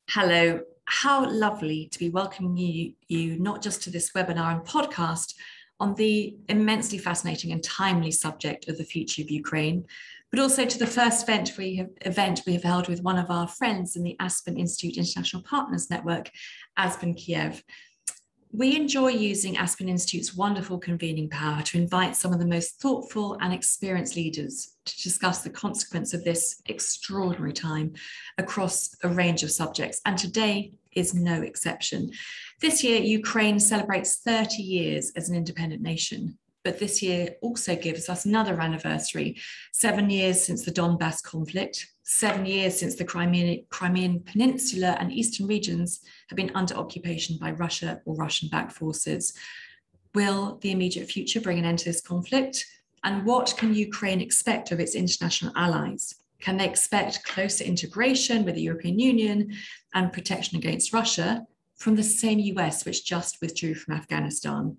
Hello, how lovely to be welcoming you not just to this webinar and podcast on the immensely fascinating and timely subject of the future of Ukraine, but also to the first event we have held with one of our friends in the Aspen Institute International Partners Network, Aspen Kiev. We enjoy using Aspen Institute's wonderful convening power to invite some of the most thoughtful and experienced leaders to discuss the consequence of this extraordinary time across a range of subjects, and today is no exception. This year, Ukraine celebrates 30 years as an independent nation, but this year also gives us another anniversary, 7 years since the Donbass conflict, 7 years since the Crimean Peninsula and eastern regions have been under occupation by Russia or Russian-backed forces. Will the immediate future bring an end to this conflict? And what can Ukraine expect of its international allies? Can they expect closer integration with the European Union and protection against Russia from the same US which just withdrew from Afghanistan?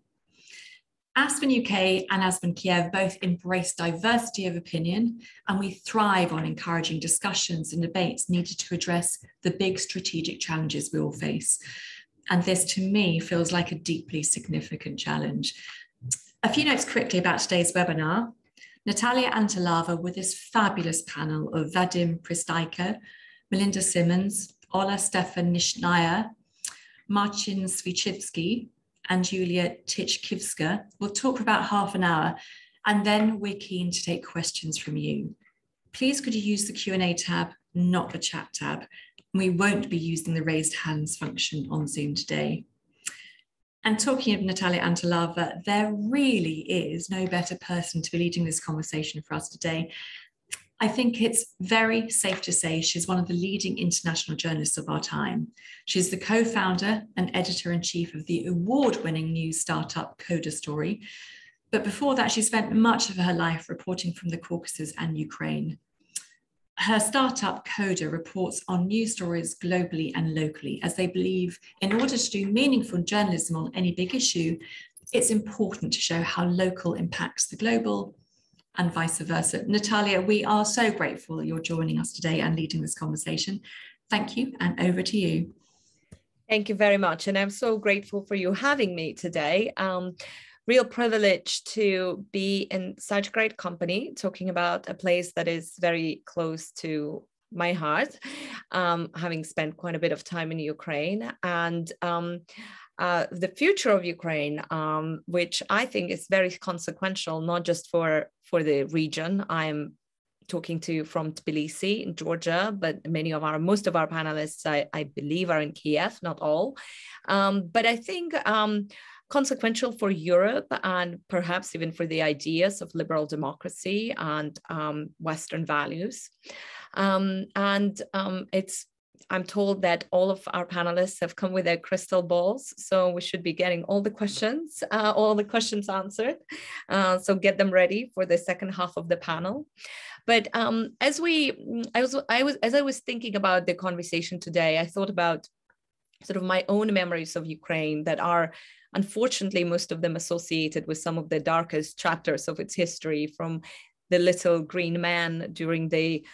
Aspen UK and Aspen Kiev both embrace diversity of opinion, and we thrive on encouraging discussions and debates needed to address the big strategic challenges we all face. And this, to me, feels like a deeply significant challenge. A few notes quickly about today's webinar. Natalija Антелава with this fabulous panel of Vadim Pristaiko, Melinda Simmons, Ольга Stefanішina, Marčin Swєnčіцький, and Julia Tичківська will talk for about half an hour, and then we're keen to take questions from you. Please could you use the Q&A tab, not the chat tab. We won't be using the raised hands function on Zoom today. And talking of Natalija Антелава, there really is no better person to be leading this conversation for us today. I think it's very safe to say she's one of the leading international journalists of our time. She's the co-founder and editor-in-chief of the award-winning news startup Coda Story. But before that, she spent much of her life reporting from the Caucasus and Ukraine. Her startup Coda reports on news stories globally and locally, as they believe in order to do meaningful journalism on any big issue, it's important to show how local impacts the global, and vice versa. Natalija, we are so grateful that you're joining us today and leading this conversation. Thank you, and over to you. Thank you very much. And I'm so grateful for you having me today. Real privilege to be in such great company, talking about a place that is very close to my heart, having spent quite a bit of time in Ukraine, and the future of Ukraine, which I think is very consequential, not just for the region. I'm talking to you from Tbilisi in Georgia, but most of our panelists, I believe, are in Kiev, not all. But I think consequential for Europe and perhaps even for the ideas of liberal democracy and Western values. I'm told that all of our panelists have come with their crystal balls, so we should be getting all the questions answered. So get them ready for the second half of the panel. But as I was thinking about the conversation today, I thought about sort of my own memories of Ukraine that are, unfortunately, most of them associated with some of the darkest chapters of its history, from the little green man during the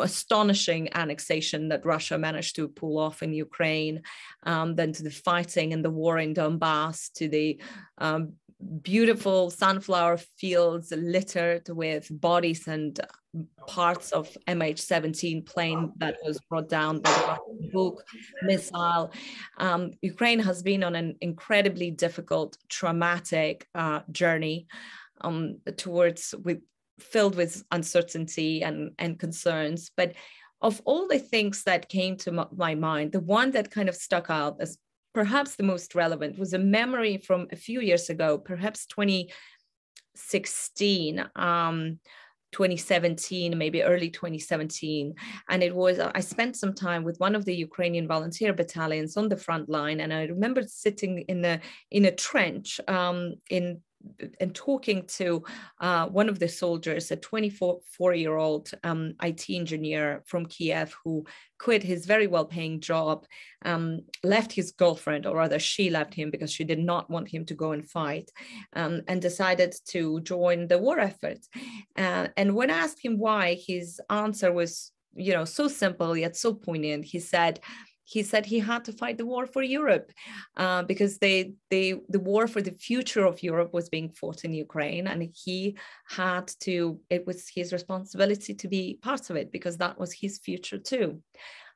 astonishing annexation that Russia managed to pull off in Ukraine, then to the fighting and the war in Donbass, to the beautiful sunflower fields littered with bodies and parts of MH17 plane that was brought down by the Russian Buk missile. Ukraine has been on an incredibly difficult, traumatic journey filled with uncertainty and concerns. But of all the things that came to my mind, the one that kind of stuck out as perhaps the most relevant was a memory from a few years ago, perhaps 2016, 2017, maybe early 2017. And it was, I spent some time with one of the Ukrainian volunteer battalions on the front line. And I remember sitting in a trench and talking to one of the soldiers, a 24-year-old IT engineer from Kiev who quit his very well-paying job, left his girlfriend, or rather she left him because she did not want him to go and fight, and decided to join the war effort. And when I asked him why, his answer was so simple yet so poignant. He said he had to fight the war for Europe because the war for the future of Europe was being fought in Ukraine, and it was his responsibility to be part of it because that was his future too.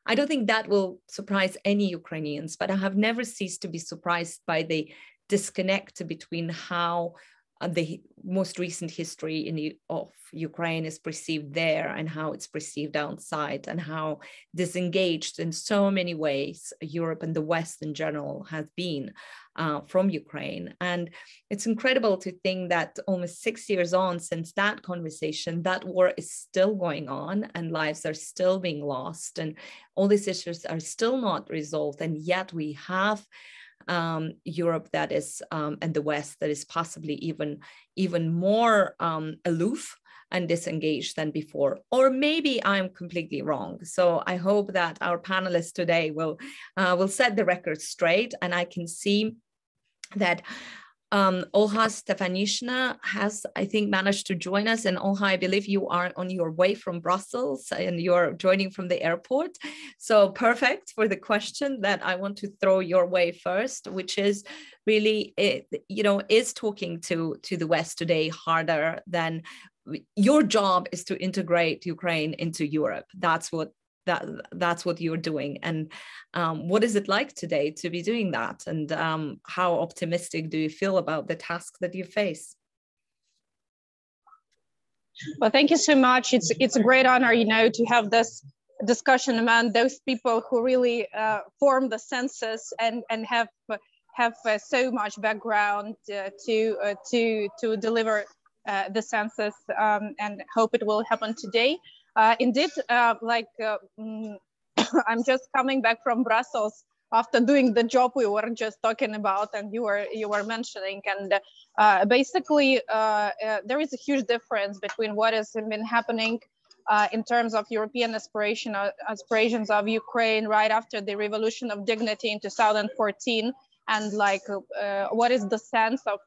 I don't think that will surprise any Ukrainians, but I have never ceased to be surprised by the disconnect between how the most recent history of Ukraine is perceived there and how it's perceived outside, and how disengaged in so many ways Europe and the West in general has been from Ukraine. And it's incredible to think that almost 6 years on since that conversation, that war is still going on and lives are still being lost and all these issues are still not resolved. And yet we have Europe that is, and the West that is possibly even more aloof and disengaged than before. Or maybe I'm completely wrong. So I hope that our panelists today will set the record straight, and I can see that Olga Stefanishina has, I think, managed to join us. And Olga, I believe you are on your way from Brussels and you're joining from the airport. So perfect for the question that I want to throw your way first, which is really, is talking to the West today harder than your job is to integrate Ukraine into Europe? That's what you're doing. And what is it like today to be doing that? And how optimistic do you feel about the task that you face? Well, thank you so much. It's a great honor, to have this discussion among those people who really form the census and have so much background to deliver the census, and hope it will happen today. Indeed, I'm just coming back from Brussels after doing the job we were just talking about and you were mentioning. And basically, there is a huge difference between what has been happening in terms of European aspirations of Ukraine right after the Revolution of Dignity in 2014, and what is the sense of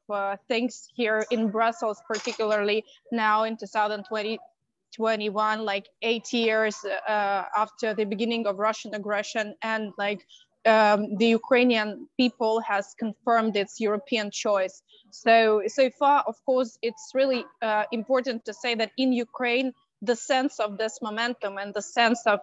things here in Brussels, particularly now in 2021, 8 years after the beginning of Russian aggression, and the Ukrainian people has confirmed its European choice. So far, of course, it's really important to say that in Ukraine, the sense of this momentum and the sense of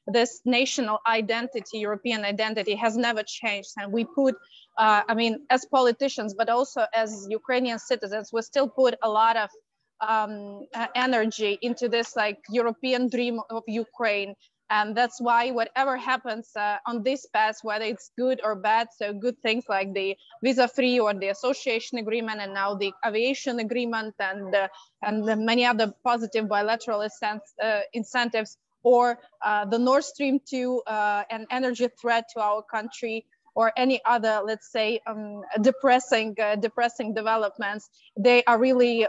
this national identity, European identity, has never changed. And we put, as politicians, but also as Ukrainian citizens, we still put a lot of energy into this European dream of Ukraine. And that's why whatever happens on this path, whether it's good or bad, so good things like the visa-free or the association agreement, and now the aviation agreement, and many other positive bilateral incentives, or the Nord Stream 2, an energy threat to our country, or any other, let's say, depressing developments, they are really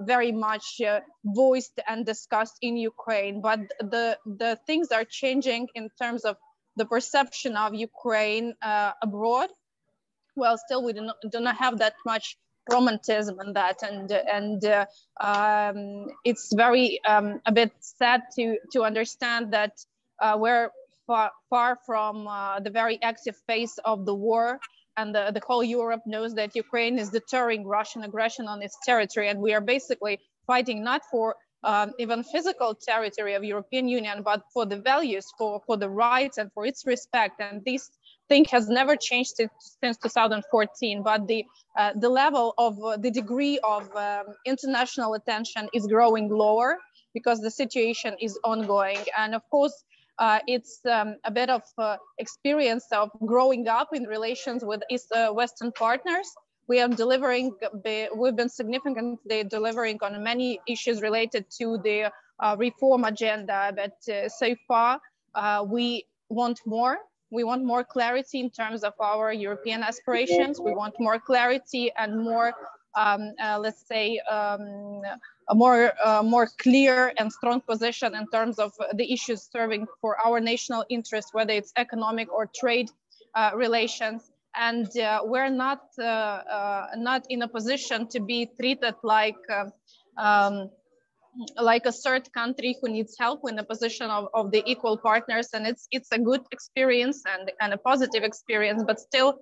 very much voiced and discussed in Ukraine. But the things are changing in terms of the perception of Ukraine abroad. Well, still we do not have that much romanticism in that, and it's very a bit sad to understand that we're far from the very active phase of the war, and the whole Europe knows that Ukraine is deterring Russian aggression on its territory, and we are basically fighting not for even physical territory of European Union, but for the values, for the rights, and for its respect. And this thing has never changed since 2014, but the level of the degree of international attention is growing lower because the situation is ongoing. And of course, it's a bit of experience of growing up in relations with Western partners. We've been significantly delivering on many issues related to the reform agenda, but so far we want more. We want more clarity in terms of our European aspirations. We want more clarity and more, let's say, a more clear and strong position in terms of the issues serving for our national interest, whether it's economic or trade relations. And we're not in a position to be treated like like a third country who needs help in the position of the equal partners, and it's a good experience and a positive experience, but still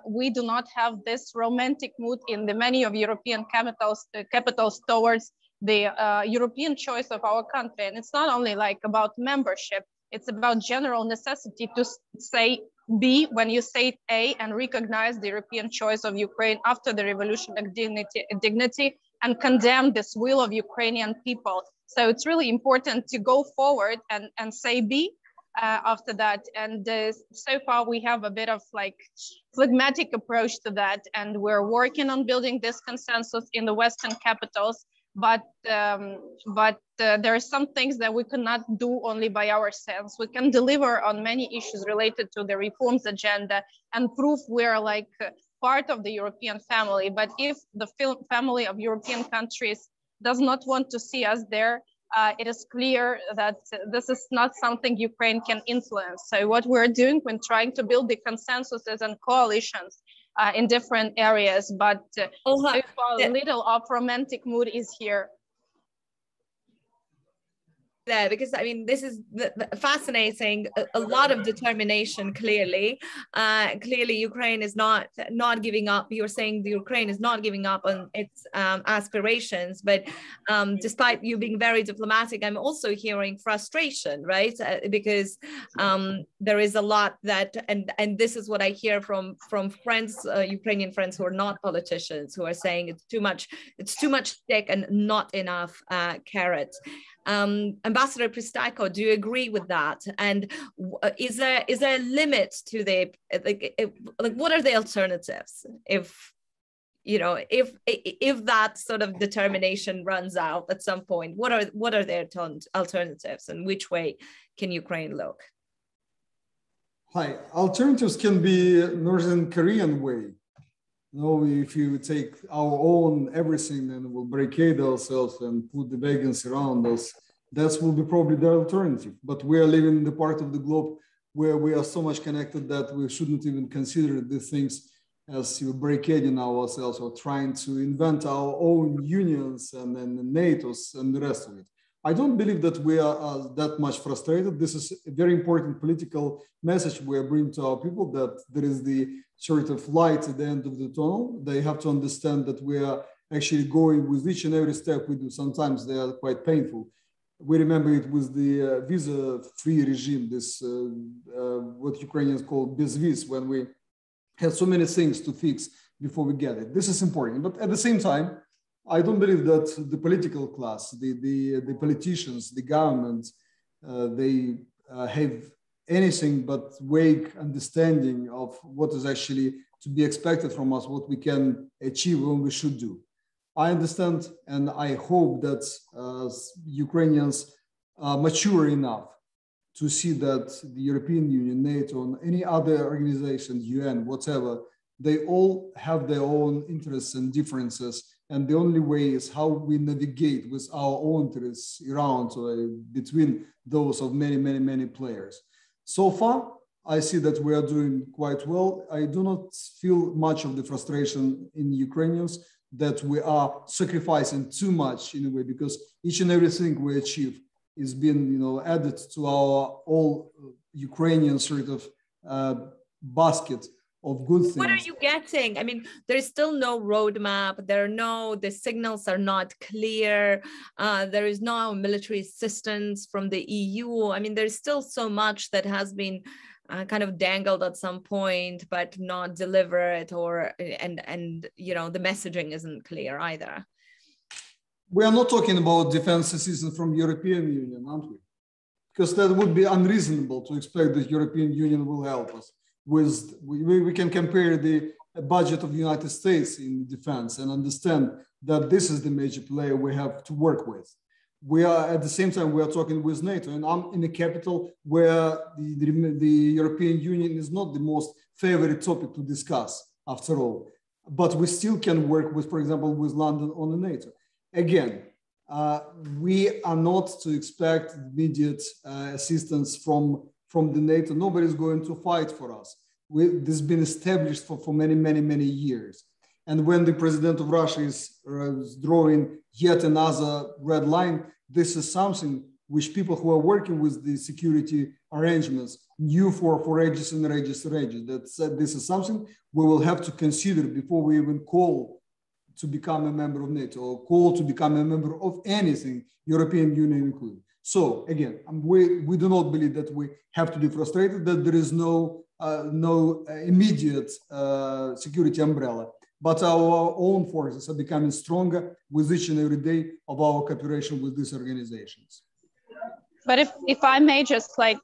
we do not have this romantic mood in the many of European capitals towards the European choice of our country. And it's not only like about membership, it's about general necessity to say B when you say A and recognize the European choice of Ukraine after the revolution of dignity and condemn this will of Ukrainian people. So it's really important to go forward and say B after that. And so far we have a bit of like phlegmatic approach to that. And we're working on building this consensus in the Western capitals. But there are some things that we cannot do only by ourselves. We can deliver on many issues related to the reforms agenda and prove we're like part of the European family. But if the family of European countries does not want to see us there, it is clear that this is not something Ukraine can influence. So what we're doing when trying to build the consensuses and coalitions in different areas, but so far, little of romantic mood is here. There, because I mean, this is fascinating. A lot of determination. Clearly, Ukraine is not giving up. You're saying the Ukraine is not giving up on its aspirations, but despite you being very diplomatic, I'm also hearing frustration, right? Because there is a lot that, and this is what I hear from friends, Ukrainian friends who are not politicians, who are saying it's too much stick and not enough carrots. Ambassador Pristaiko, do you agree with that? And is there a limit to the like what are the alternatives if that sort of determination runs out at some point? What are their alternatives, and which way can Ukraine look? Hi, alternatives can be Northern Korean way. If you take our own everything and we'll barricade ourselves and put the wagons around us, that will be probably the alternative. But we are living in the part of the globe where we are so much connected that we shouldn't even consider these things as barricading ourselves or trying to invent our own unions and NATOs and the rest of it. I don't believe that we are that much frustrated. This is a very important political message we are bringing to our people, that there is the sort of light at the end of the tunnel. They have to understand that we are actually going with each and every step we do. Sometimes they are quite painful. We remember it was the visa-free regime, this what Ukrainians call bezviz, when we had so many things to fix before we get it. This is important. But at the same time, I don't believe that the political class, the politicians, the government, they have anything but vague understanding of what is actually to be expected from us, what we can achieve and we should do. I understand and I hope that Ukrainians are mature enough to see that the European Union, NATO, and any other organization, UN, whatever, they all have their own interests and differences. And the only way is how we navigate with our own interests around between those of many, many, many players. So far, I see that we are doing quite well. I do not feel much of the frustration in Ukrainians that we are sacrificing too much in a way, because each and everything we achieve is being, added to our all Ukrainian sort of basket of good things. What are you getting? I mean, there's still no roadmap. The signals are not clear. There is no military assistance from the EU. I mean, there's still so much that has been kind of dangled at some point, but not delivered, and the messaging isn't clear either. We are not talking about defense assistance from European Union, aren't we? Because that would be unreasonable to expect that European Union will help us. We can compare the budget of the United States in defense and understand that this is the major player we have to work with. We are, at the same time, we are talking with NATO, and I'm in a capital where the European Union is not the most favorite topic to discuss, after all. But we still can work with, for example, with London on the NATO. Again, we are not to expect immediate assistance from the NATO. Nobody's going to fight for us. This has been established for many, many, many years. And when the president of Russia is drawing yet another red line, this is something which people who are working with the security arrangements knew for ages and ages and ages. That this is something we will have to consider before we even call to become a member of NATO or call to become a member of anything, European Union included. So again, we do not believe that we have to be frustrated, that there is no immediate security umbrella, but our own forces are becoming stronger with each and every day of our cooperation with these organizations. But if I may just like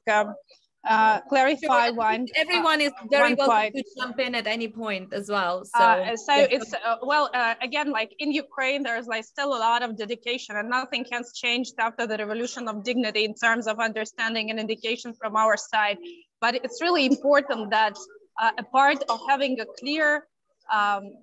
clarify sure. one. Everyone is very welcome to jump in at any point as well. So it's again, like in Ukraine, there's like still a lot of dedication, and nothing has changed after the revolution of dignity in terms of understanding and indication from our side. But it's really important that a part of having a clear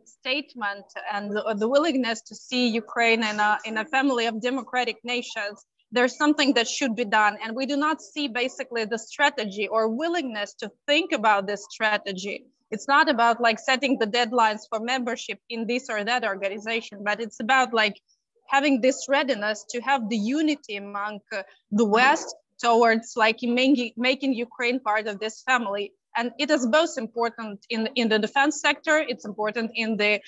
statement and the willingness to see Ukraine in a family of democratic nations, there's something that should be done. And we do not see basically the strategy or willingness to think about this strategy. It's not about like setting the deadlines for membership in this or that organization, but it's about like having this readiness to have the unity among the West towards like making Ukraine part of this family. And it is both important in the defense sector, it's important in the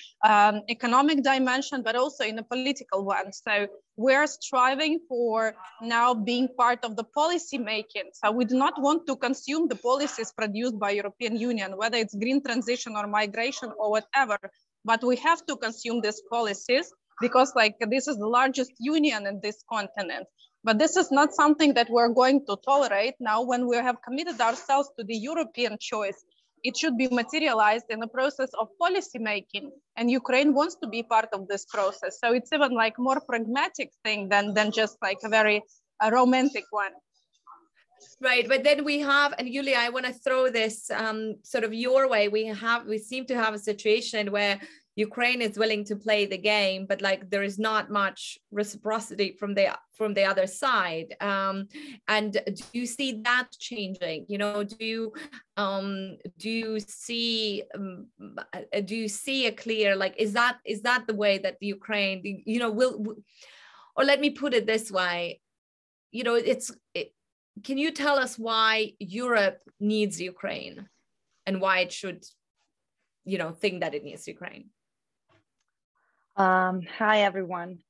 economic dimension, but also in the political one. So we're striving for now being part of the policy making. So we do not want to consume the policies produced by European Union, whether it's green transition or migration or whatever, but we have to consume these policies because like this is the largest union in this continent. But this is not something that we're going to tolerate now when we have committed ourselves to the European choice. It should be materialized in the process of policy making, and Ukraine wants to be part of this process. So it's even like more pragmatic thing than just like a very romantic one. Right, but then we have, and Yulia, I want to throw this sort of your way. We seem to have a situation where Ukraine is willing to play the game, but like there is not much reciprocity from the other side. And do you see that changing? You know, do you see a clear, like, is that the way that the Ukraine, you know, will, or let me put it this way, you know, can you tell us why Europe needs Ukraine and why it should, you know, think that it needs Ukraine? Hi, everyone.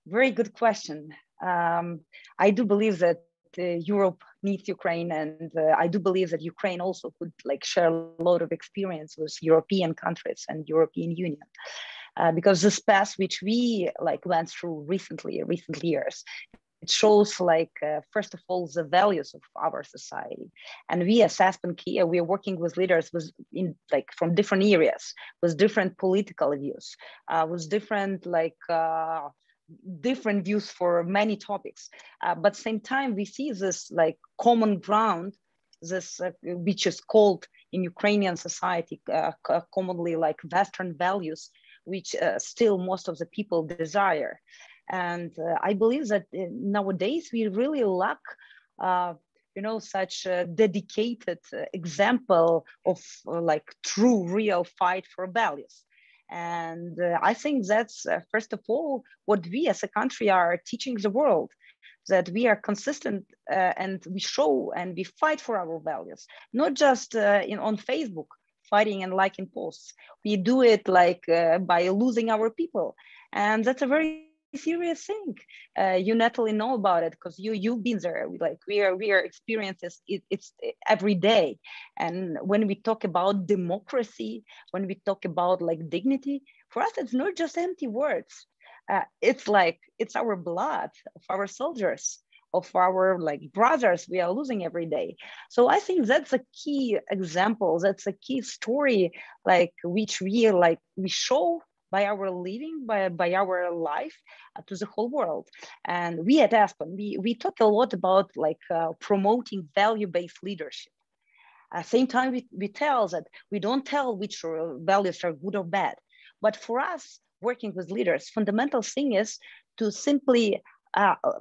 Very good question. I do believe that Europe needs Ukraine, and I do believe that Ukraine also could like share a lot of experience with European countries and European Union. Because this path which we like went through recent years, it shows like, first of all, the values of our society. And we as Aspen Kia, we are working with leaders from different areas, with different political views, with different different views for many topics. But at the same time, we see this like common ground, this which is called in Ukrainian society commonly like Western values, which still most of the people desire. And I believe that nowadays we really lack, you know, such a dedicated example of like true, real fight for values. And I think that's, first of all, what we as a country are teaching the world, that we are consistent and we show and we fight for our values, not just on Facebook, fighting and liking posts. We do it like by losing our people. And that's a very serious thing. You Natalie know about it because you've been there. Like we are experiencing it's every day. And when we talk about democracy, when we talk about like dignity, for us it's not just empty words. It's like it's our blood of our soldiers, of our like brothers we are losing every day. So I think that's a key example. That's a key story, like which we show by our living, by our life to the whole world. And we at Aspen, we talk a lot about like promoting value-based leadership. At the same time, we tell that we don't tell which values are good or bad. But for us, working with leaders, fundamental thing is to simply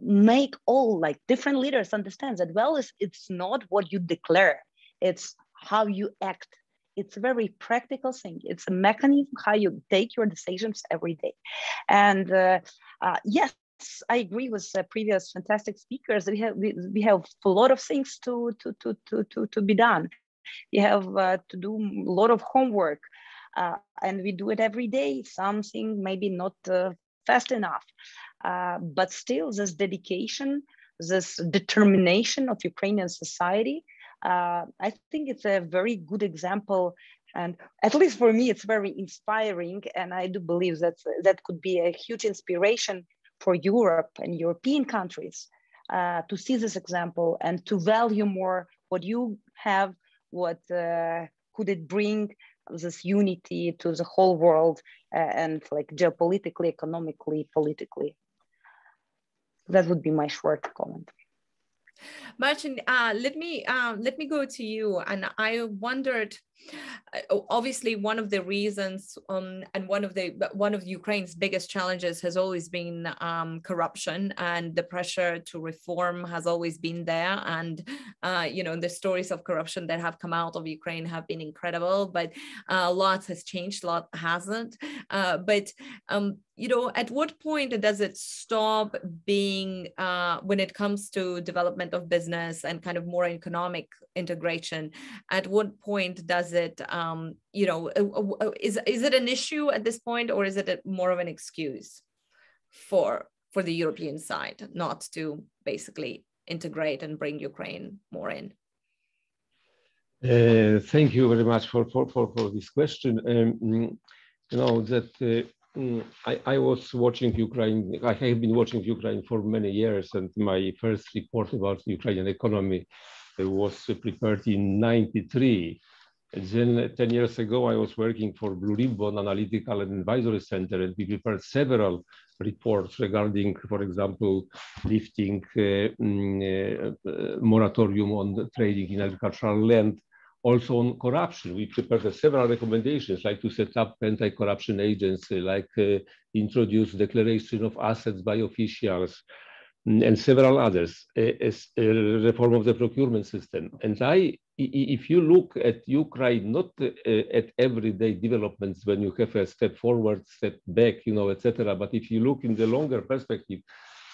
make all like different leaders understand that values, it's not what you declare, it's how you act it's a very practical thing. It's a mechanism how you take your decisions every day. And yes, I agree with the previous fantastic speakers. We have a lot of things to be done. We have to do a lot of homework, and we do it every day. Something maybe not fast enough, but still this dedication, this determination of Ukrainian society, I think it's a very good example. And at least for me, it's very inspiring. And I do believe that could be a huge inspiration for Europe and European countries to see this example and to value more what you have, what could it bring this unity to the whole world and like geopolitically, economically, politically. That would be my short comment. Marcin, let me go to you. And I wondered, obviously, one of the reasons and one of Ukraine's biggest challenges has always been corruption, and the pressure to reform has always been there. And the stories of corruption that have come out of Ukraine have been incredible, but lots has changed, a lot hasn't. But at what point does it stop being, when it comes to development of business and kind of more economic integration, at what point does it, is it an issue at this point, or is it more of an excuse for the European side not to basically integrate and bring Ukraine more in? Thank you very much for this question. I was watching Ukraine. I have been watching Ukraine for many years, and my first report about the Ukrainian economy was prepared in '93. Then 10 years ago, I was working for Blue Ribbon Analytical and Advisory Center, and we prepared several reports regarding, for example, lifting moratorium on trading in agricultural land. Also on corruption, we prepared several recommendations, like to set up anti-corruption agency, like introduce declaration of assets by officials, and several others, as a reform of the procurement system. And if you look at Ukraine, not at everyday developments when you have a step forward, step back, etc., but if you look in the longer perspective,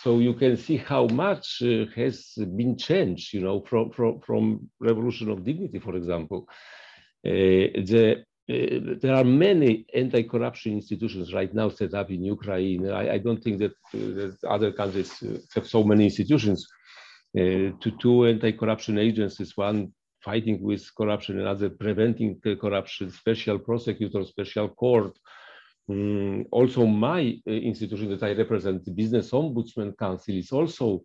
so you can see how much has been changed, from Revolution of Dignity, for example. There are many anti-corruption institutions right now set up in Ukraine. I don't think that other countries have so many institutions. Two anti-corruption agencies, one fighting with corruption, another preventing corruption, special prosecutor, special court. Also, my institution that I represent, the Biznес-омбудсмен Council, is also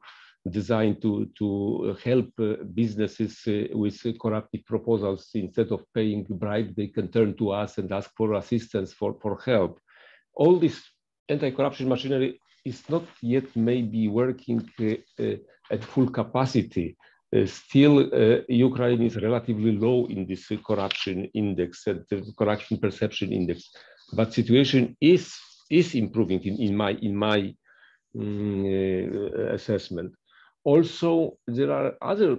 designed to help businesses with corruptive proposals. Instead of paying bribe, they can turn to us and ask for assistance, for help. All this anti-corruption machinery is not yet maybe working at full capacity. Still, Ukraine is relatively low in this corruption index, the corruption perception index. But situation is improving in my assessment. Also, there are other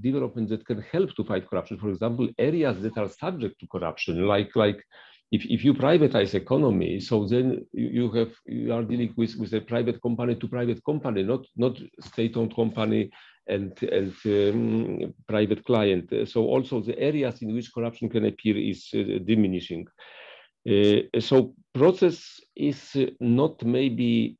developments that can help to fight corruption. For example, areas that are subject to corruption, like if you privatize economy, so then you are dealing with a private company to private company, not state-owned company and private client. So also the areas in which corruption can appear is diminishing. So process is not maybe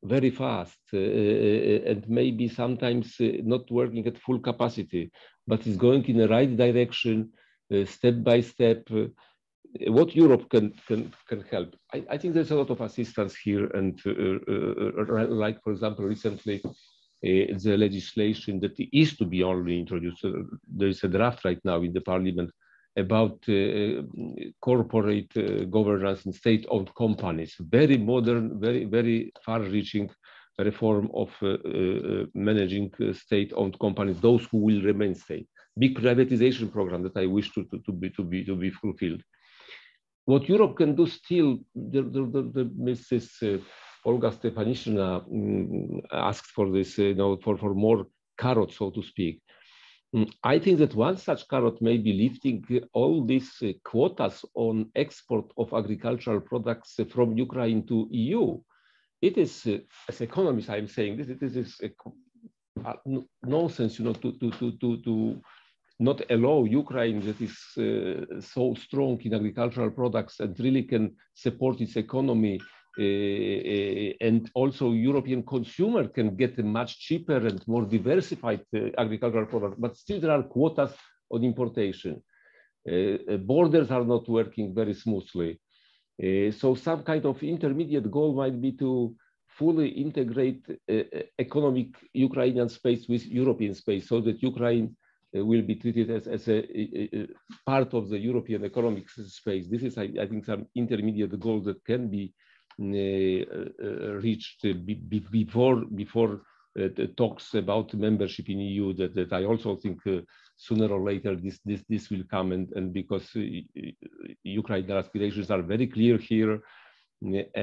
very fast and maybe sometimes not working at full capacity, but is going in the right direction, step by step. What Europe can help? I think there's a lot of assistance here, and like, for example, recently the legislation that is to be only introduced. There is a draft right now in the parliament about corporate governance in state-owned companies. Very modern, very far-reaching reform of managing state-owned companies, those who will remain state. Big privatization program that I wish to be fulfilled. What Europe can do still, the Mrs. Olga Stefanishina asked for this, for more carrots, so to speak. I think that one such carrot may be lifting all these quotas on export of agricultural products from Ukraine to EU. It is, as economists, I'm saying this. It is nonsense, to not allow Ukraine, that is so strong in agricultural products and really can support its economy. And also European consumer can get a much cheaper and more diversified agricultural product, but still there are quotas on importation. Borders are not working very smoothly. So some kind of intermediate goal might be to fully integrate economic Ukrainian space with European space, so that Ukraine will be treated as a part of the European economic space. This is, I think, some intermediate goal that can be reached before the talks about membership in EU. That I also think sooner or later this will come, and because Ukrainian aspirations are very clear here,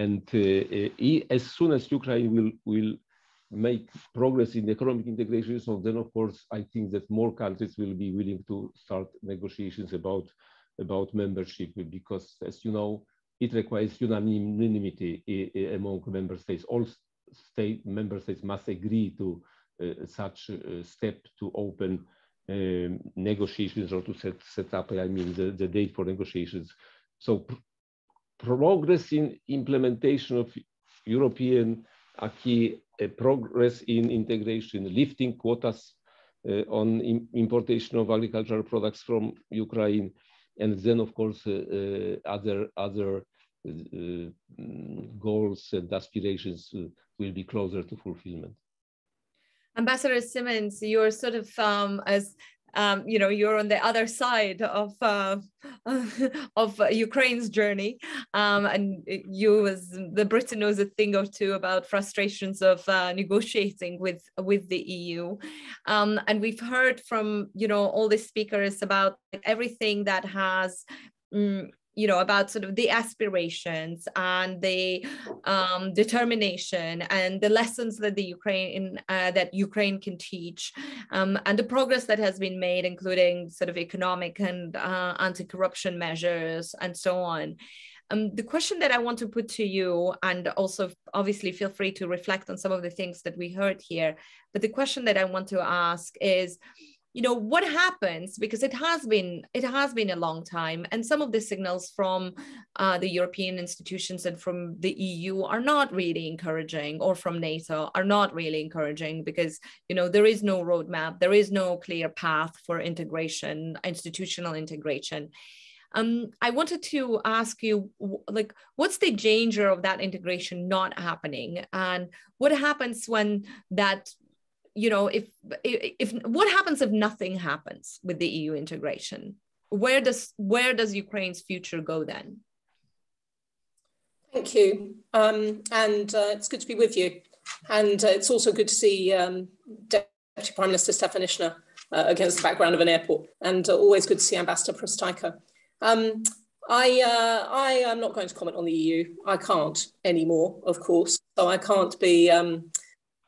and as soon as Ukraine will make progress in economic integration, so then of course I think that more countries will be willing to start negotiations about membership, because, as you know, it requires unanimity among member states. All member states must agree to such a step to open negotiations, or to set up, I mean, the date for negotiations. So progress in implementation of European acquis, progress in integration, lifting quotas on importation of agricultural products from Ukraine, and then, of course, other goals and aspirations will be closer to fulfillment. Ambassador Simmons, you're sort of you're on the other side of Ukraine's journey, and you, as the Britain, knows a thing or two about frustrations of negotiating with the EU, and we've heard from all the speakers about everything that has about sort of the aspirations and the determination and the lessons that Ukraine can teach, and the progress that has been made, including sort of economic and anti-corruption measures and so on. The question that I want to put to you, and also obviously feel free to reflect on some of the things that we heard here, but the question that I want to ask is, what happens, because it has been a long time, and some of the signals from the European institutions and from the EU are not really encouraging, or from NATO are not really encouraging, because there is no roadmap, there is no clear path for integration, institutional integration. I wanted to ask you, what's the danger of that integration not happening, and what happens when that? If what happens if nothing happens with the EU integration? Where does Ukraine's future go then? Thank you, and it's good to be with you, and it's also good to see Deputy Prime Minister Stefanishina against the background of an airport, and always good to see Ambassador Prostaiko. I am not going to comment on the EU. I can't anymore, of course, so I can't be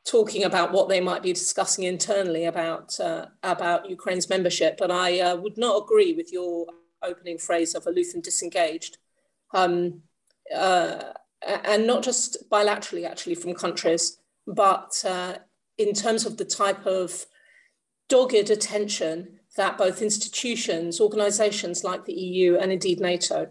talking about what they might be discussing internally about Ukraine's membership, but I would not agree with your opening phrase of aloof and disengaged, and not just bilaterally, actually, from countries, but in terms of the type of dogged attention that both institutions, organisations like the EU and indeed NATO,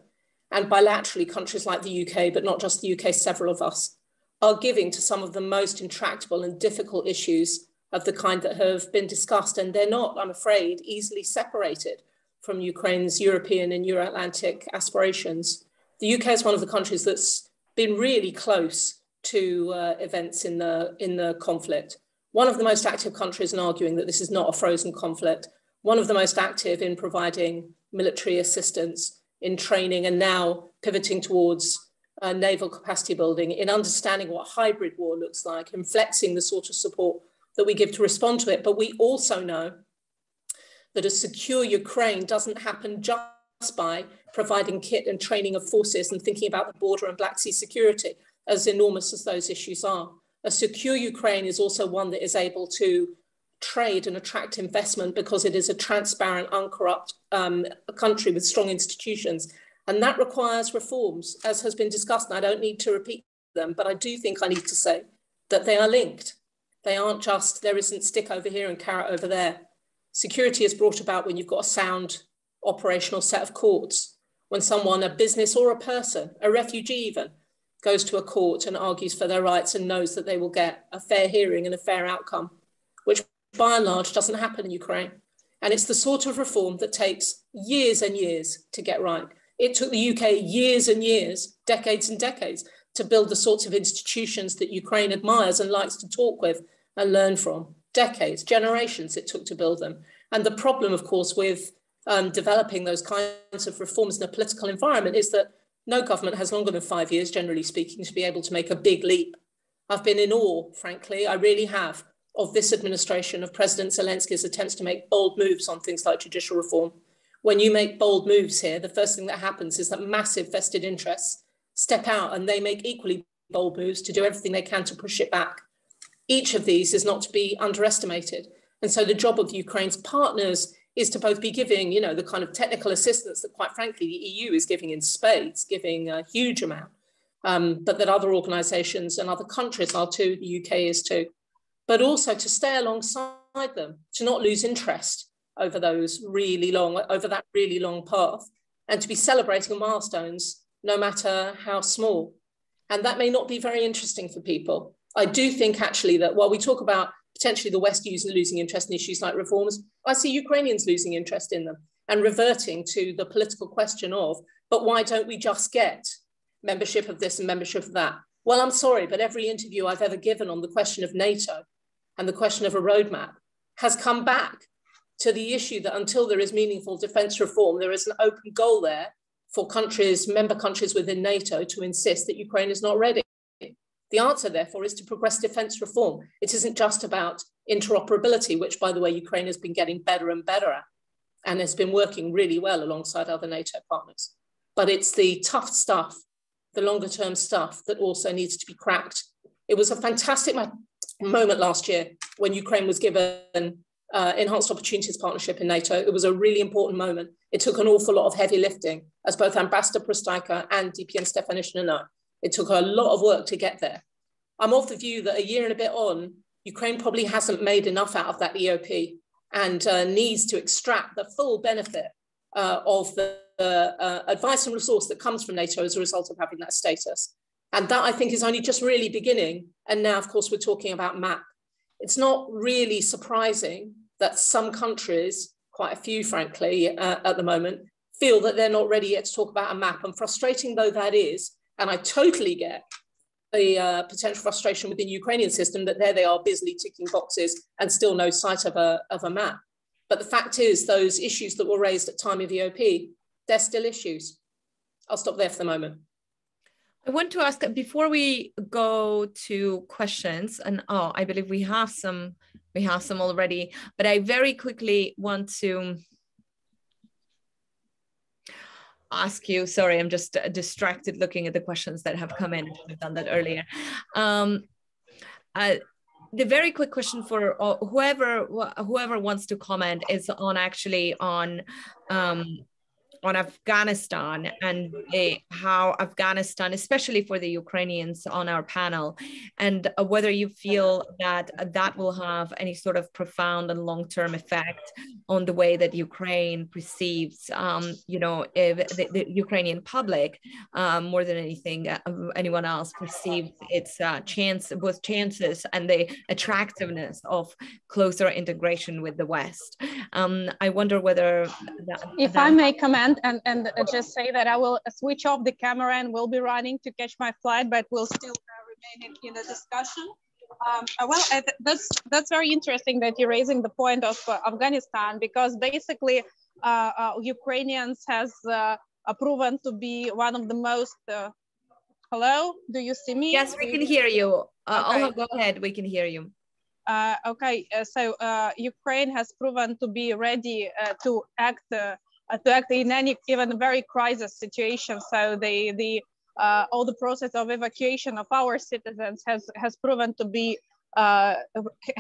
and bilaterally countries like the UK, but not just the UK, several of us, are giving to some of the most intractable and difficult issues of the kind that have been discussed. And they're not, I'm afraid, easily separated from Ukraine's European and Euro-Atlantic aspirations. The UK is one of the countries that's been really close to events in the conflict. One of the most active countries in arguing that this is not a frozen conflict. One of the most active in providing military assistance, in training, and now pivoting towards naval capacity building, in understanding what hybrid war looks like, and flexing the sort of support that we give to respond to it. But we also know that a secure Ukraine doesn't happen just by providing kit and training of forces and thinking about the border and Black Sea security, as enormous as those issues are. A secure Ukraine is also one that is able to trade and attract investment because it is a transparent, uncorrupt country with strong institutions. And that requires reforms, as has been discussed, and I don't need to repeat them, but I do think I need to say that they are linked. They aren't just, there isn't stick over here and carrot over there. Security is brought about when you've got a sound operational set of courts. When someone, a business or a person, a refugee even, goes to a court and argues for their rights and knows that they will get a fair hearing and a fair outcome, which by and large doesn't happen in Ukraine. And it's the sort of reform that takes years and years to get right. It took the UK years and years, decades and decades, to build the sorts of institutions that Ukraine admires and likes to talk with and learn from. Decades, generations it took to build them. And the problem, of course, with developing those kinds of reforms in a political environment is that no government has longer than 5 years, generally speaking, to be able to make a big leap. I've been in awe, frankly, I really have, of this administration, of President Zelensky's attempts to make bold moves on things like judicial reform. When you make bold moves here, the first thing that happens is that massive vested interests step out and they make equally bold moves to do everything they can to push it back. Each of these is not to be underestimated. And so the job of Ukraine's partners is to both be giving, you know, the kind of technical assistance that, quite frankly, the EU is giving in spades, giving a huge amount, but that other organisations and other countries are too, the UK is too, but also to stay alongside them, to not lose interest over those really long, over that really long path, and to be celebrating milestones, no matter how small. And that may not be very interesting for people. I do think actually that while we talk about potentially the West losing interest in issues like reforms, I see Ukrainians losing interest in them and reverting to the political question of, but why don't we just get membership of this and membership of that? Well, I'm sorry, but every interview I've ever given on the question of NATO and the question of a roadmap has come back to the issue that until there is meaningful defence reform, there is an open goal there for countries, member countries within NATO, to insist that Ukraine is not ready. The answer, therefore, is to progress defence reform. It isn't just about interoperability, which, by the way, Ukraine has been getting better and better at and has been working really well alongside other NATO partners. But it's the tough stuff, the longer term stuff that also needs to be cracked. It was a fantastic moment last year when Ukraine was given Enhanced Opportunities Partnership in NATO. It was a really important moment. It took an awful lot of heavy lifting, as both Ambassador Prostaika and DPN Stefanishina know. It took a lot of work to get there. I'm of the view that a year and a bit on, Ukraine probably hasn't made enough out of that EOP and needs to extract the full benefit of the advice and resource that comes from NATO as a result of having that status. And that, I think, is only just really beginning. And now, of course, we're talking about MAP. It's not really surprising that some countries, quite a few, frankly, at the moment, feel that they're not ready yet to talk about a MAP. And frustrating though that is, and I totally get the potential frustration within the Ukrainian system that there they are busily ticking boxes and still no sight of a map. But the fact is, those issues that were raised at time of EOP, they're still issues. I'll stop there for the moment. I want to ask, before we go to questions, and I believe we have some already, but I very quickly want to ask you, sorry, I'm just distracted looking at the questions that have come in. I've done that earlier. The very quick question for whoever wants to comment is on Afghanistan and how Afghanistan, especially for the Ukrainians on our panel, and whether you feel that that will have any sort of profound and long-term effect on the way that Ukraine perceives, the Ukrainian public, more than anyone else perceives its chances and the attractiveness of closer integration with the West. I wonder whether if I may comment and just say that I will switch off the camera and will be running to catch my flight, but we'll still remain in the discussion. That's very interesting that you're raising the point of Afghanistan, because basically Ukrainians has proven to be one of the most. Hello, do you see me? Yes, we can hear you. Okay. Go ahead, we can hear you. So Ukraine has proven to be ready to act in any even very crisis situation. So all the process of evacuation of our citizens has proven to be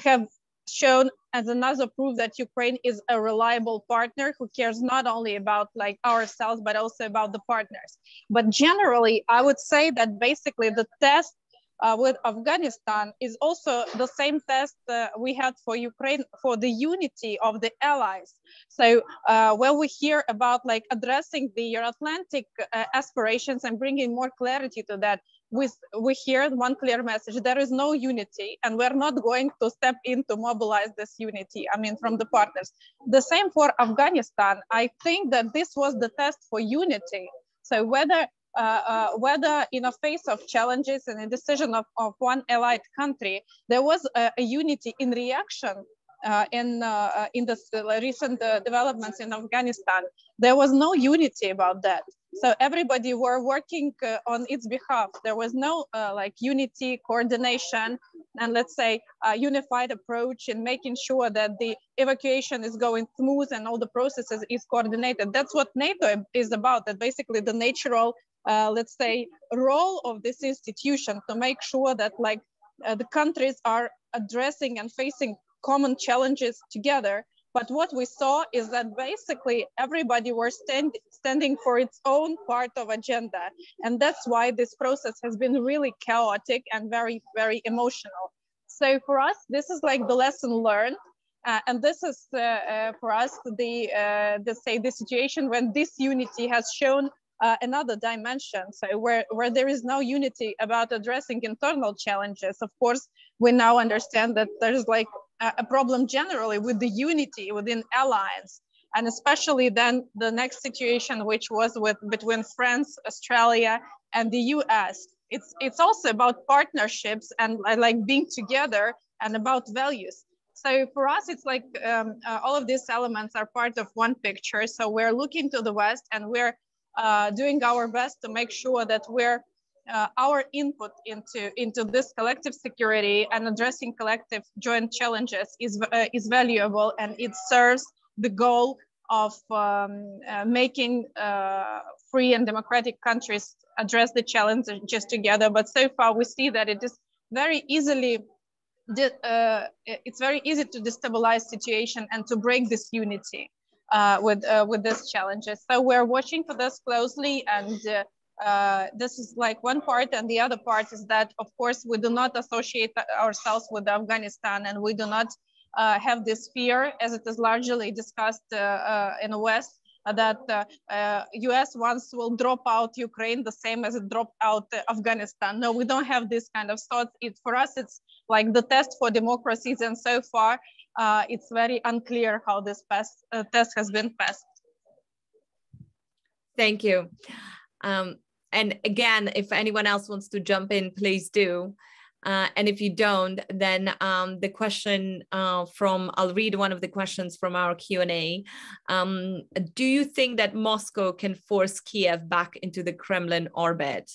have shown as another proof that Ukraine is a reliable partner who cares not only about like ourselves, but also about the partners. But generally, I would say that basically the test with Afghanistan is also the same test we had for Ukraine for the unity of the allies. So when we hear about like addressing the Euro-Atlantic aspirations and bringing more clarity to that, we hear one clear message: there is no unity, and we're not going to step in to mobilize this unity, I mean, from the partners. The same for Afghanistan. I think that this was the test for unity. So whether in a face of challenges and a decision of one allied country, there was a unity in reaction in the recent developments in Afghanistan. There was no unity about that. So everybody were working on its behalf. There was no like unity, coordination, and let's say a unified approach in making sure that the evacuation is going smooth and all the processes is coordinated. That's what NATO is about. That basically the natural, let's say, role of this institution to make sure that like the countries are addressing and facing common challenges together. But what we saw is that basically everybody were standing for its own part of agenda. And that's why this process has been really chaotic and very, very emotional. So for us, this is like the lesson learned. And this is for us, the situation when this unity has shown another dimension. So where there is no unity about addressing internal challenges, of course, we now understand that there's like a problem generally with the unity within alliance, and especially then the next situation, which was between France, Australia, and the US. It's also about partnerships and like being together and about values. So for us, it's like all of these elements are part of one picture. So we're looking to the West and we're doing our best to make sure that we're our input into this collective security and addressing collective joint challenges is valuable, and it serves the goal of making free and democratic countries address the challenges together. But so far we see that it is very easily it's very easy to destabilize situation and to break this unity with these challenges. So we're watching for this closely, and this is like one part, and the other part is that, of course, we do not associate ourselves with Afghanistan, and we do not have this fear, as it is largely discussed in the West, that US once will drop out Ukraine the same as it dropped out Afghanistan. No, we don't have this kind of thought. For us, it's like the test for democracies, and so far, it's very unclear how this test has been passed. Thank you. And again, if anyone else wants to jump in, please do. And if you don't, then the question I'll read one of the questions from our Q&A. Do you think that Moscow can force Kiev back into the Kremlin orbit?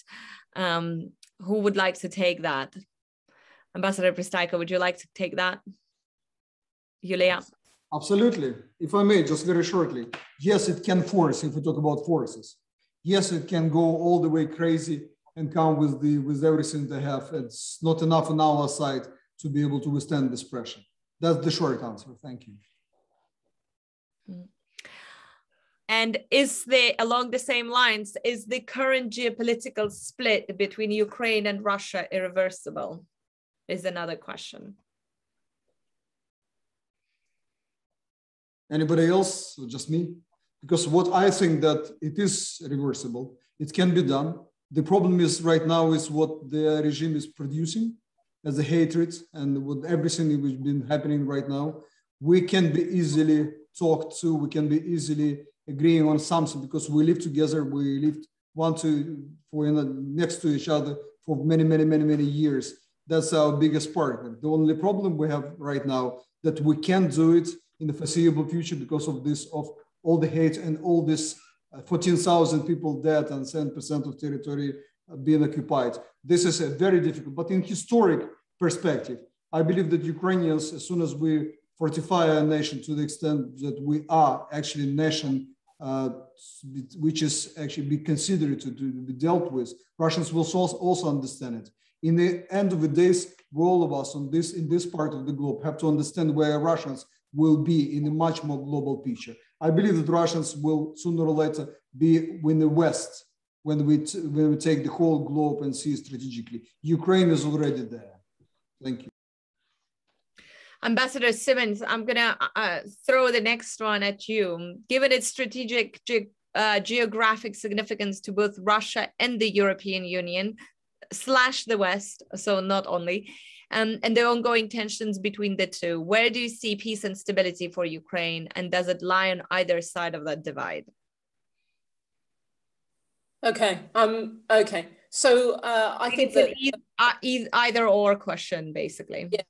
Who would like to take that? Ambassador Pristaiko, would you like to take that? Yulia? Absolutely. If I may, just very shortly. Yes, it can force, if we talk about forces. Yes, it can go all the way crazy and come with everything they have. It's not enough on our side to be able to withstand this pressure. That's the short answer. Thank you. And along the same lines, is the current geopolitical split between Ukraine and Russia irreversible? Is another question. Anybody else or just me? Because what I think that it is reversible, it can be done. The problem is right now is what the regime is producing as a hatred, and with everything which has been happening right now, we can be easily talked to, we can be easily agreeing on something because we live together, we lived next to each other for many years. That's our biggest partner. The only problem we have right now that we can't do it in the foreseeable future because of all the hate and all this 14,000 people dead and 7% of territory being occupied. This is a very difficult, but in historic perspective, I believe that Ukrainians, as soon as we fortify our nation to the extent that we are actually a nation which is actually be considered to be dealt with, Russians will also understand it. in the end of the days, all of us in this part of the globe have to understand where Russians will be in a much more global picture. I believe that Russians will sooner or later be in the West when we take the whole globe and see strategically. Ukraine is already there. Thank you. Ambassador Simmons, I'm going to throw the next one at you. Given its strategic geographic significance to both Russia and the European Union / the West, so not only, and the ongoing tensions between the two, where do you see peace and stability for Ukraine, and does it lie on either side of that divide? Okay. Okay. So I think that either or question, basically. Yeah.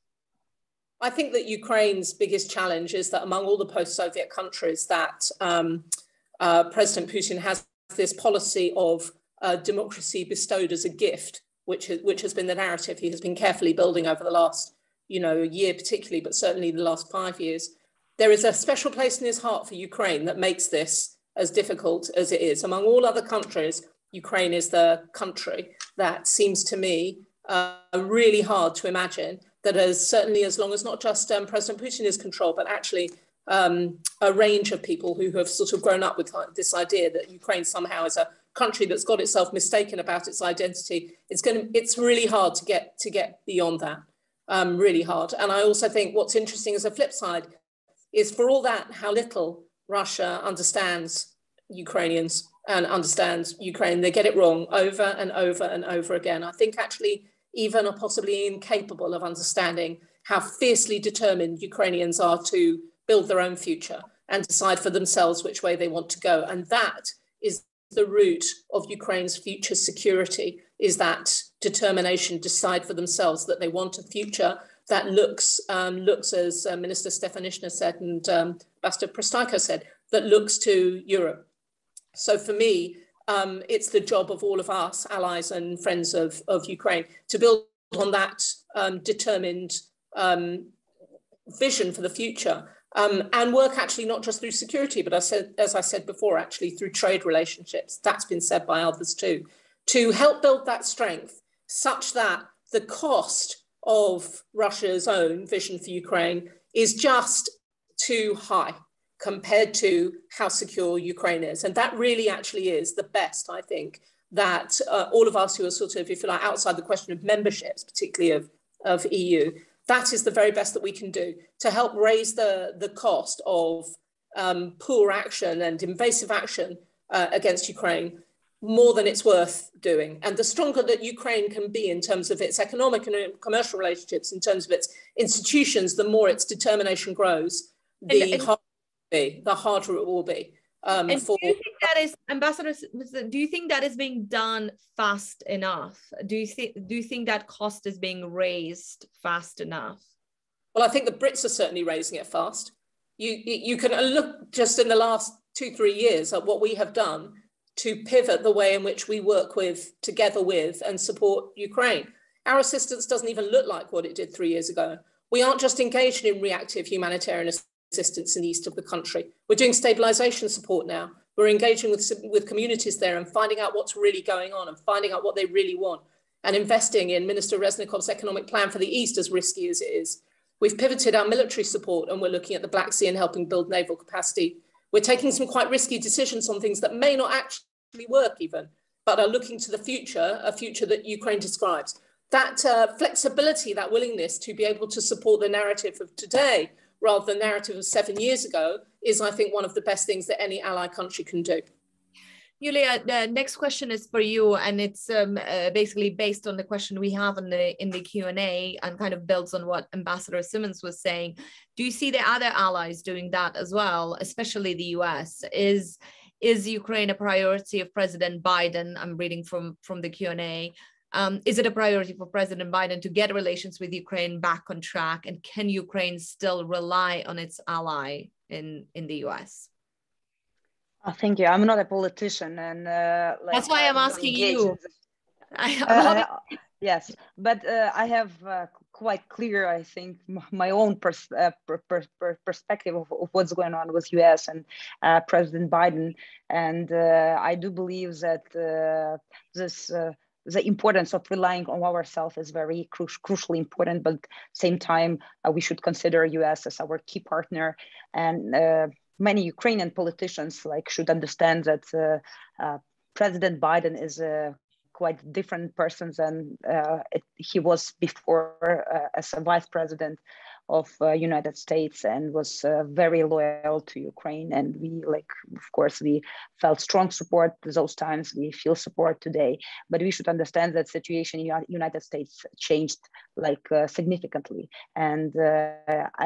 I think that Ukraine's biggest challenge is that among all the post-Soviet countries that President Putin has this policy of democracy bestowed as a gift, which has been the narrative he has been carefully building over the last, year particularly, but certainly the last 5 years. There is a special place in his heart for Ukraine that makes this as difficult as it is. Among all other countries, Ukraine is the country that seems to me really hard to imagine that certainly as long as not just President Putin is controlled, but actually a range of people who have sort of grown up with this idea that Ukraine somehow is a country that's got itself mistaken about its identity. It's really hard to get beyond that, really hard. And I also think what's interesting as a flip side is for all that, how little Russia understands Ukrainians and understands Ukraine. They get it wrong over and over and over again. I think actually even are possibly incapable of understanding how fiercely determined Ukrainians are to build their own future and decide for themselves which way they want to go. And that is the root of Ukraine's future security, is that determination, decide for themselves that they want a future that looks as Minister Stefanyshina said and Ambassador Prostaiko said, that looks to Europe. So for me, it's the job of all of us, allies and friends of Ukraine, to build on that determined vision for the future and work actually not just through security, but as I said before, actually through trade relationships. That's been said by others too, to help build that strength such that the cost of Russia's own vision for Ukraine is just too high compared to how secure Ukraine is. And that really actually is the best, I think, that all of us who are sort of, if you like, outside the question of memberships, particularly of EU, that is the very best that we can do to help raise the cost of poor action and invasive action against Ukraine more than it's worth doing. And the stronger that Ukraine can be in terms of its economic and commercial relationships, in terms of its institutions, the more its determination grows, the harder it will be. And do you think that is, Ambassador, do you think that is being done fast enough? Do you think that cost is being raised fast enough? Well, I think the Brits are certainly raising it fast. You can look just in the last 2-3 years at what we have done to pivot the way in which we work together with and support Ukraine. Our assistance doesn't even look like what it did 3 years ago. We aren't just engaged in reactive humanitarian assistance in the east of the country. We're doing stabilization support now. We're engaging with communities there and finding out what's really going on and finding out what they really want and investing in Minister Reznikov's economic plan for the east, as risky as it is. We've pivoted our military support and we're looking at the Black Sea and helping build naval capacity. We're taking some quite risky decisions on things that may not actually work even, but are looking to the future, a future that Ukraine describes. That flexibility, that willingness to be able to support the narrative of today rather than the narrative of 7 years ago is, I think, one of the best things that any ally country can do. Yulia, the next question is for you, and it's basically based on the question we have in the Q&A and kind of builds on what Ambassador Simmons was saying. Do you see the other allies doing that as well, especially the US? Is Ukraine a priority of President Biden? I'm reading from the Q&A. Is it a priority for President Biden to get relations with Ukraine back on track? And can Ukraine still rely on its ally in the US? Thank you. I'm not a politician, and that's why I'm asking you. Yes, but I have quite clear, I think, my own perspective of what's going on with US and President Biden, and I do believe that this the importance of relying on ourselves is very crucially important, but at the same time, we should consider US as our key partner. And many Ukrainian politicians should understand that President Biden is a quite different person than he was before as a vice president of United States, and was very loyal to Ukraine. And we, of course, we felt strong support those times. We feel support today, but we should understand that situation in the United States changed significantly. And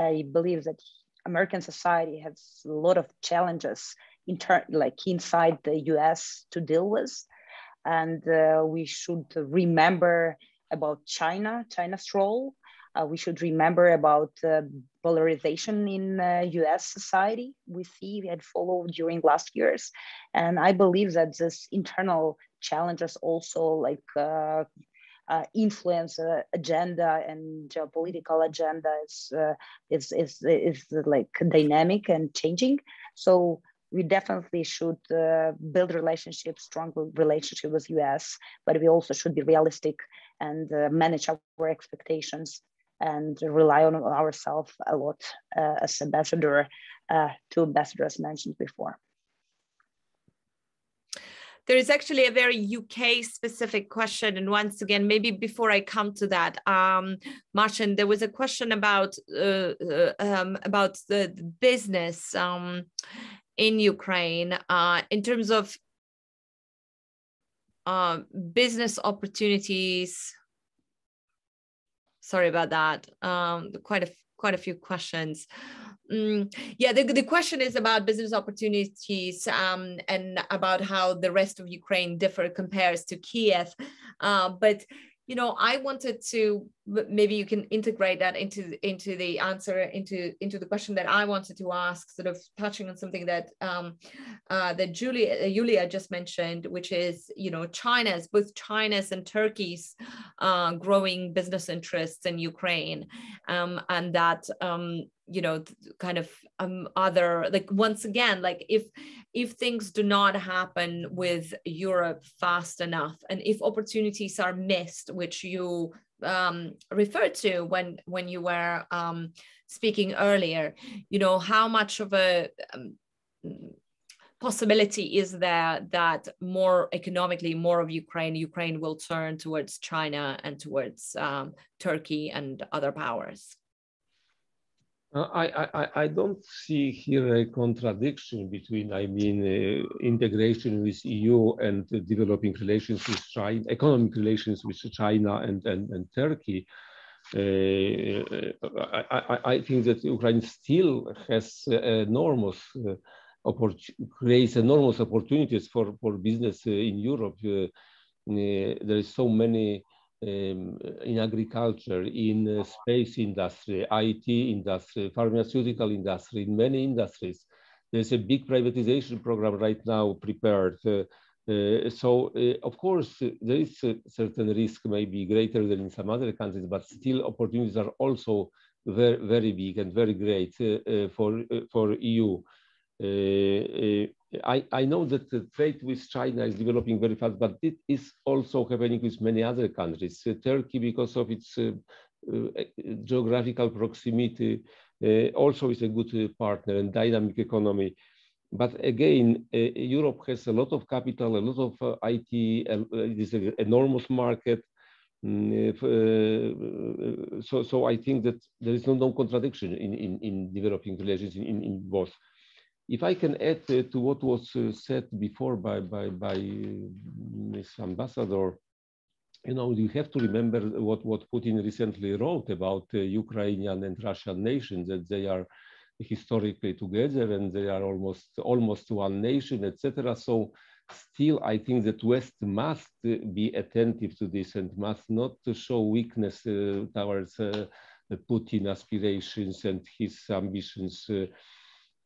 I believe that American society has a lot of challenges inside the US to deal with. And we should remember about China's role. We should remember about polarization in US society we see and follow during last years. And I believe that this internal challenges also influence agenda, and geopolitical agenda is dynamic and changing. So we definitely should build strong relationship with US, but we also should be realistic and manage our expectations and rely on ourselves a lot as ambassador, two ambassadors mentioned before. There is actually a very UK specific question. And once again, maybe before I come to that, Marcin, there was a question about the business in Ukraine in terms of business opportunities. Sorry about that. Quite a few questions. Yeah, the question is about business opportunities and about how the rest of Ukraine compares to Kiev. But I wanted to, maybe you can integrate that into the answer, into the question that I wanted to ask, sort of touching on something that that Julia just mentioned, which is both China's and Turkey's growing business interests in Ukraine, and that other, once again, if things do not happen with Europe fast enough, and if opportunities are missed, which you referred to when you were speaking earlier, how much of a possibility is there that more of Ukraine will turn towards China and towards Turkey and other powers? I don't see here a contradiction between, integration with EU and developing relations with China, economic relations with China and Turkey. I think that Ukraine still has creates enormous opportunities for business in Europe. There is so many in agriculture, in space industry, IT industry, pharmaceutical industry, in many industries. There's a big privatization program right now prepared. So of course, there is a certain risk, maybe greater than in some other countries, but still opportunities are also very, very big and very great for EU. I know that the trade with China is developing very fast, but it is also happening with many other countries. Turkey, because of its geographical proximity, also is a good partner and dynamic economy. But again, Europe has a lot of capital, a lot of IT, it is an enormous market. So I think that there is no contradiction in developing relations in both. If I can add to what was said before by Ms. Ambassador, you have to remember what Putin recently wrote about Ukrainian and Russian nations, that they are historically together and they are almost one nation, etc. So still, I think that West must be attentive to this and must not show weakness towards Putin aspirations and his ambitions.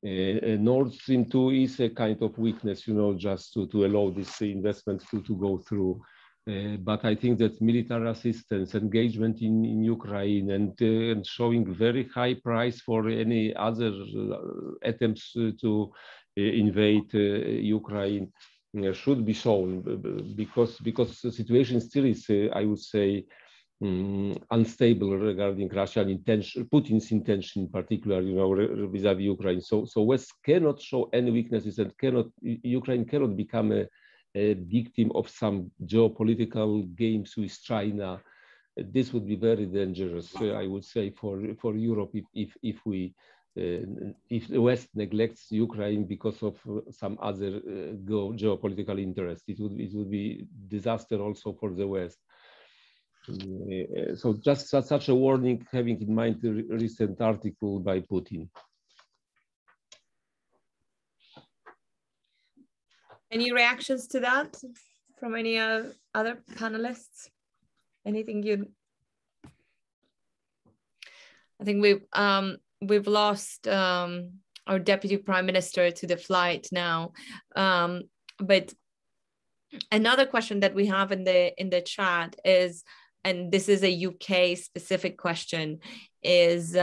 Nord Stream 2 is a kind of weakness, just to allow this investment to go through. But I think that military assistance, engagement in Ukraine, and showing very high price for any other attempts to invade Ukraine should be shown, because the situation still is, I would say, unstable regarding Russian intention, Putin's intention in particular, vis-a-vis Ukraine. So West cannot show any weaknesses, and Ukraine cannot become a victim of some geopolitical games with China. This would be very dangerous, I would say, for Europe if the West neglects Ukraine because of some other geopolitical interest. It would be disaster also for the West. So just such a warning, having in mind the recent article by Putin. Any reactions to that from any other panelists? Anything I think we've lost our Deputy Prime Minister to the flight now. But another question that we have in the chat is, and this is a UK specific question, is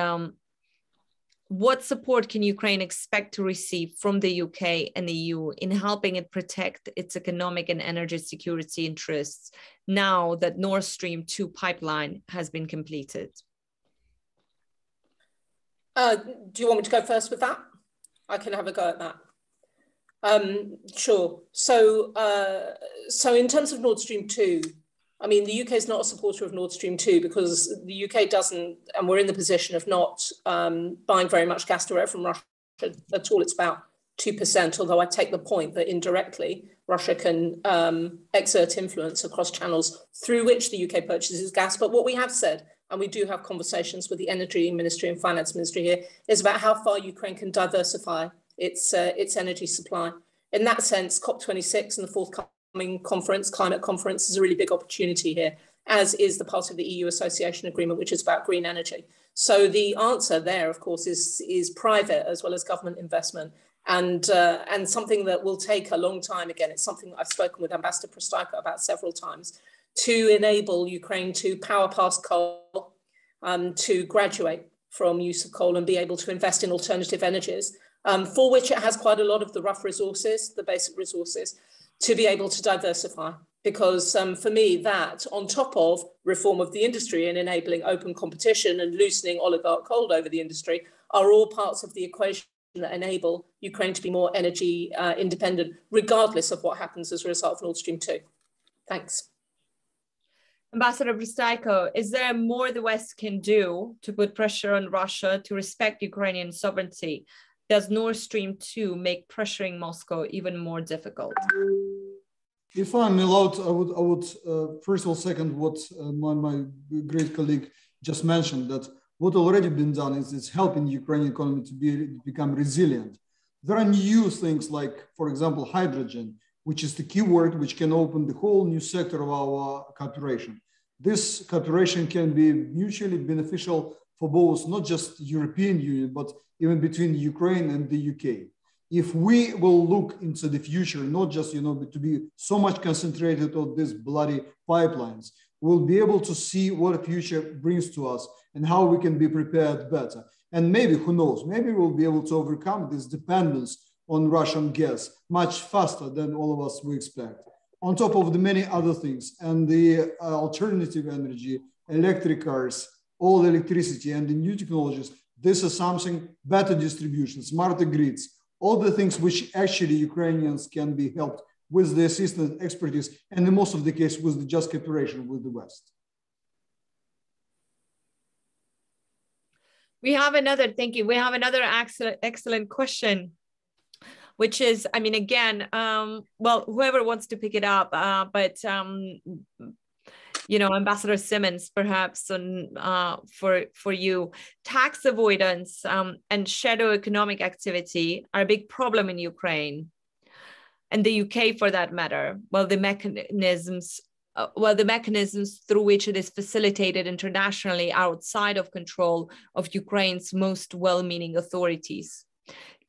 what support can Ukraine expect to receive from the UK and the EU in helping it protect its economic and energy security interests now that Nord Stream 2 pipeline has been completed? Do you want me to go first with that? I can have a go at that. Sure. So in terms of Nord Stream 2, I mean, the UK is not a supporter of Nord Stream 2 because the UK doesn't, and we're in the position of not buying very much gas direct from Russia at all. It's about 2%, although I take the point that indirectly Russia can exert influence across channels through which the UK purchases gas. But what we have said, and we do have conversations with the Energy Ministry and Finance Ministry here, is about how far Ukraine can diversify its energy supply. In that sense, COP26 and the forthcoming climate conference is a really big opportunity here, as is the part of the EU Association Agreement, which is about green energy. So the answer there, of course, is private as well as government investment, and something that will take a long time. Again, it's something that I've spoken with Ambassador Prostayko about several times, to enable Ukraine to power past coal, to graduate from use of coal and be able to invest in alternative energies, for which it has quite a lot of the rough resources, the basic resources, to be able to diversify. Because for me, that, on top of reform of the industry and enabling open competition and loosening oligarch hold over the industry, are all parts of the equation that enable Ukraine to be more energy independent, regardless of what happens as a result of Nord Stream 2. Thanks. Ambassador Prostayko, is there more the West can do to put pressure on Russia to respect Ukrainian sovereignty? Does Nord Stream 2 make pressuring Moscow even more difficult? If I'm allowed, I would first of all second what my great colleague just mentioned, that what already been done is it's helping the Ukrainian economy to become resilient. There are new things like, for example, hydrogen, which is the key word which can open the whole new sector of our cooperation. This cooperation can be mutually beneficial for both, not just European Union, but even between Ukraine and the UK. If we will look into the future, not just, to be so much concentrated on these bloody pipelines, we'll be able to see what the future brings to us and how we can be prepared better. And maybe, who knows, maybe we'll be able to overcome this dependence on Russian gas much faster than all of us we expect. On top of the many other things, and the alternative energy, electric cars, all electricity and the new technologies, this is something, better distribution, smarter grids, all the things which actually Ukrainians can be helped with the assistance expertise, and in most of the case with the just cooperation with the West. We have another, thank you. We have another excellent question, which is, I mean, again, well, whoever wants to pick it up, but Ambassador Simmons, perhaps for you, tax avoidance and shadow economic activity are a big problem in Ukraine and the UK for that matter. The mechanisms through which it is facilitated internationally are outside of control of Ukraine's most well-meaning authorities.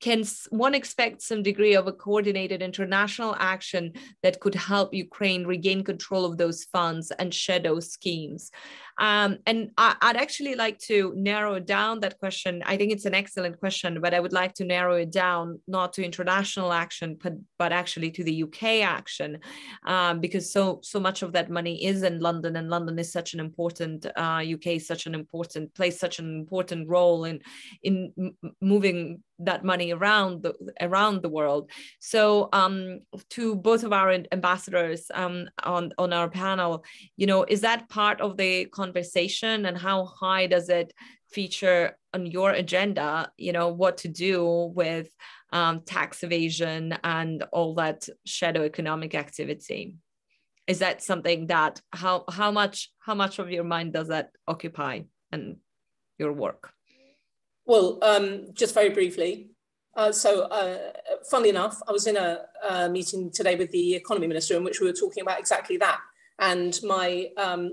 Can one expect some degree of a coordinated international action that could help Ukraine regain control of those funds and shadow schemes? And I'd actually like to narrow down that question. I think it's an excellent question, but I would like to narrow it down, not to international action, but actually to the UK action, because so much of that money is in London, and London is such an important, UK is such an important place, such an important role in moving that money around the world. So to both of our ambassadors on our panel, is that part of the conversation, and how high does it feature on your agenda, what to do with tax evasion and all that shadow economic activity? Is that something that, how much of your mind does that occupy and your work? Well, just very briefly. Funnily enough, I was in a meeting today with the economy minister in which we were talking about exactly that. And my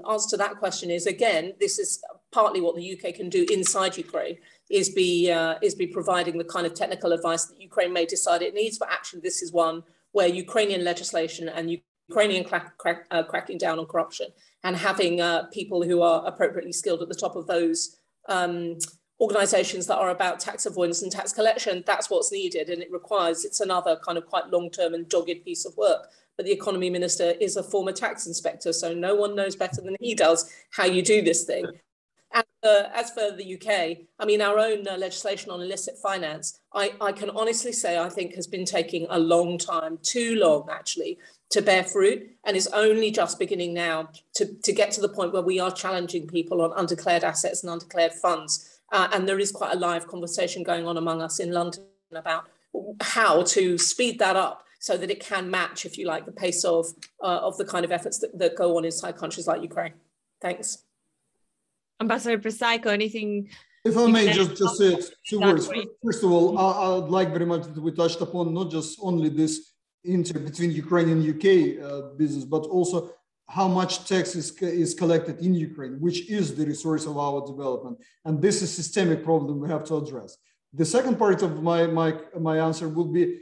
answer to that question is, again, this is partly what the UK can do inside Ukraine, is be providing the kind of technical advice that Ukraine may decide it needs. But actually, this is one where Ukrainian legislation and Ukrainian cracking down on corruption and having people who are appropriately skilled at the top of those organisations that are about tax avoidance and tax collection, that's what's needed. And it's another kind of quite long-term and dogged piece of work. But the economy minister is a former tax inspector, so no one knows better than he does how you do this thing. And as for the UK, I mean, our own legislation on illicit finance, I can honestly say, I think has been taking a long time, too long actually, to bear fruit, and is only just beginning now to get to the point where we are challenging people on undeclared assets and undeclared funds. And there is quite a live conversation going on among us in London about how to speed that up so that it can match, if you like, the pace of the kind of efforts that go on inside countries like Ukraine. Thanks. Ambassador Prysaiko, anything? If I may just say 2 words. First of all, I'd like very much that we touched upon not just only this between Ukraine and UK business, but also how much tax is collected in Ukraine, which is the resource of our development. And this is a systemic problem we have to address. The second part of my answer will be,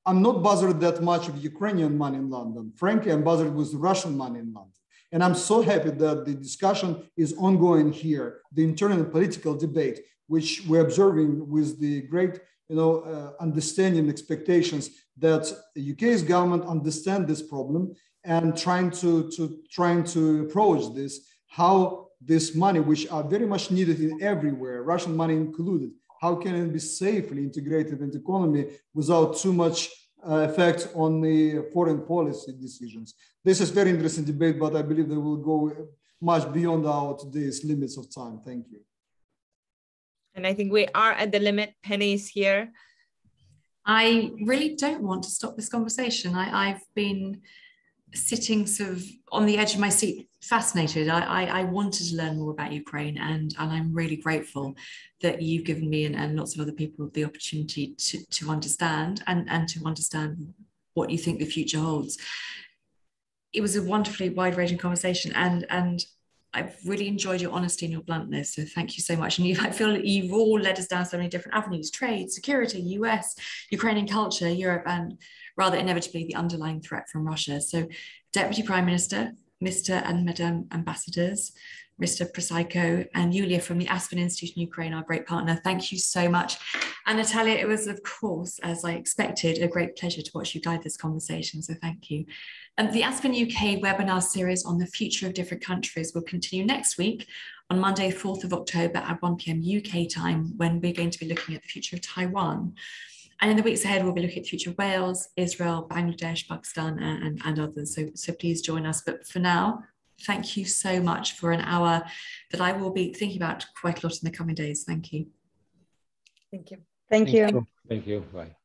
I'm not bothered that much with Ukrainian money in London. Frankly, I'm bothered with Russian money in London. And I'm so happy that the discussion is ongoing here, the internal political debate, which we're observing with the great understanding and expectations that the UK's government understand this problem and trying to approach this, how this money, which are very much needed in everywhere, Russian money included, how can it be safely integrated into the economy without too much effect on the foreign policy decisions. This is very interesting debate, but I believe they will go much beyond our today's limits of time. Thank you. And I think we are at the limit. Penny is here. I really don't want to stop this conversation. I've been sitting sort of on the edge of my seat, fascinated. I wanted to learn more about Ukraine, and I'm really grateful that you've given me and lots of other people the opportunity to understand and to understand what you think the future holds. It was a wonderfully wide-ranging conversation, and I've really enjoyed your honesty and your bluntness, so thank you so much. And I feel that you've all led us down so many different avenues: trade, security, US, Ukrainian culture, Europe, and rather inevitably the underlying threat from Russia. So Deputy Prime Minister, Mr. and Madam Ambassadors, Mr. Prysaiko and Yulia from the Aspen Institute in Ukraine, our great partner, thank you so much. And Natalia, it was, of course, as I expected, a great pleasure to watch you guide this conversation, so thank you. The Aspen UK webinar series on the future of different countries will continue next week on Monday, 4th of October at 1 p.m. UK time, when we're going to be looking at the future of Taiwan. And in the weeks ahead, we'll be looking at the future of Wales, Israel, Bangladesh, Pakistan, and others. So please join us. But for now, thank you so much for an hour that I will be thinking about quite a lot in the coming days. Thank you. Thank you. Thank you. Thank you. Bye.